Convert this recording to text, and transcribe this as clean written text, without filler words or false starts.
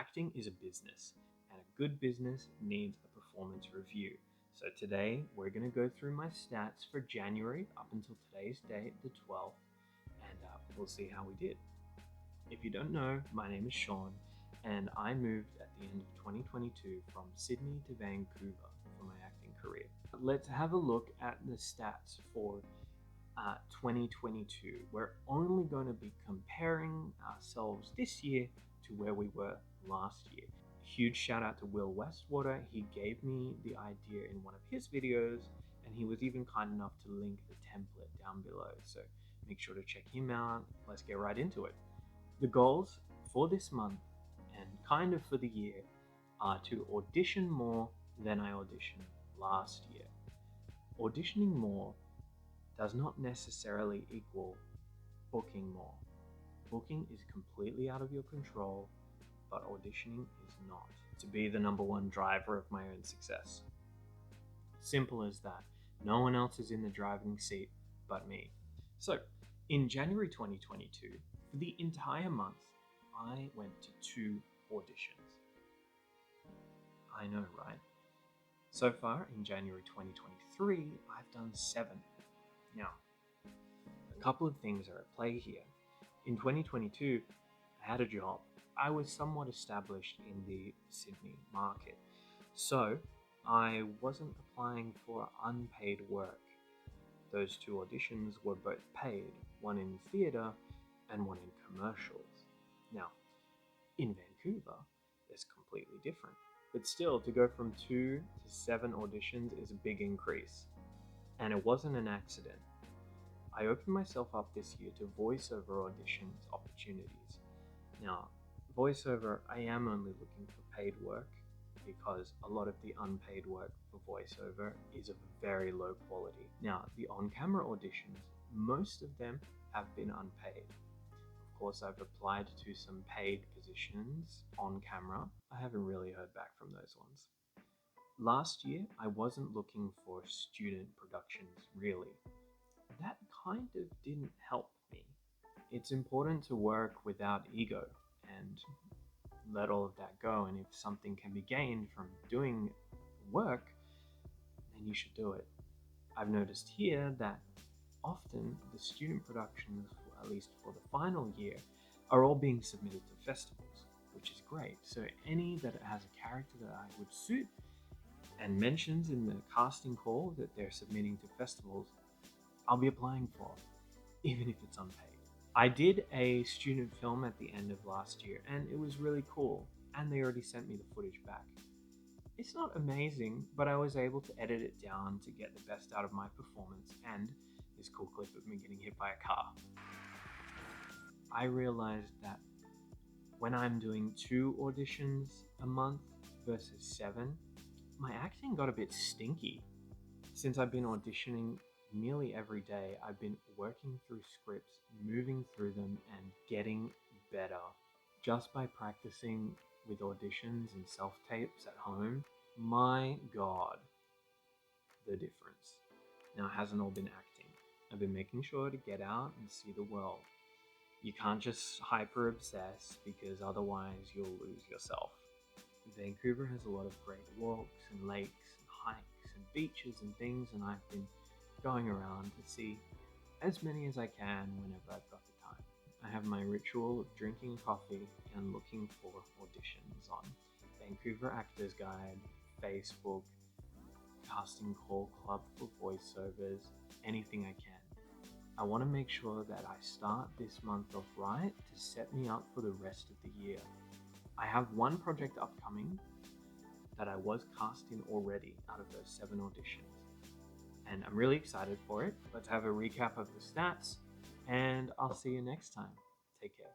Acting is a business, and a good business needs a performance review. So today we're going to go through my stats for January up until today's date, the 12th, and we'll see how we did. If you don't know, my name is Sean, and I moved at the end of 2022 from Sydney to Vancouver for my acting career. Let's have a look at the stats for 2022. We're only going to be comparing ourselves this year to where we were last year. Huge shout out to Will Westwater. He gave me the idea in one of his videos, and he was even kind enough to link the template down below. So make sure to check him out. Let's get right into it. The goals for this month and kind of for the year are to audition more than I auditioned last year. Auditioning more does not necessarily equal booking more. Booking is completely out of your control, but auditioning is not. To be the number one driver of my own success. Simple as that. No one else is in the driving seat but me. So, in January 2022, for the entire month, I went to 2 auditions. I know, right? So far, in January 2023, I've done 7. Now, a couple of things are at play here. In 2022, I had a job. I was somewhat established in the Sydney market, so I wasn't applying for unpaid work. Those 2 auditions were both paid, one in theatre and one in commercials. Now, in Vancouver, it's completely different. But still, to go from 2 to 7 auditions is a big increase. And it wasn't an accident. I opened myself up this year to voiceover auditions opportunities. Now, voiceover, I am only looking for paid work because a lot of the unpaid work for voiceover is of very low quality. Now, the on-camera auditions, most of them have been unpaid. Of course, I've applied to some paid positions on camera. I haven't really heard back from those ones. Last year, I wasn't looking for student productions, really. That kind of didn't help me. It's important to work without ego and let all of that go, and if something can be gained from doing work, then you should do it. I've noticed here that often the student productions, at least for the final year, are all being submitted to festivals, which is great. So any that has a character that I would suit and mentions in the casting call that they're submitting to festivals, I'll be applying for, even if it's unpaid. I did a student film at the end of last year, and it was really cool, and they already sent me the footage back. It's not amazing, but I was able to edit it down to get the best out of my performance, and this cool clip of me getting hit by a car. I realized that when I'm doing 2 auditions a month versus 7, my acting got a bit stinky. Since I've been auditioning nearly every day, I've been working through scripts, moving through them, and getting better. Just by practicing with auditions and self-tapes at home, my God, the difference. Now, it hasn't all been acting. I've been making sure to get out and see the world. You can't just hyper-obsess because otherwise you'll lose yourself. Vancouver has a lot of great walks and lakes and hikes and beaches and things, and I've been going around to see as many as I can whenever I've got the time. I have my ritual of drinking coffee and looking for auditions on Vancouver Actors Guide, Facebook, Casting Call Club for voiceovers, anything I can. I want to make sure that I start this month off right to set me up for the rest of the year. I have one project upcoming that I was cast in already out of those 7 auditions, and I'm really excited for it. Let's have a recap of the stats, and I'll see you next time. Take care.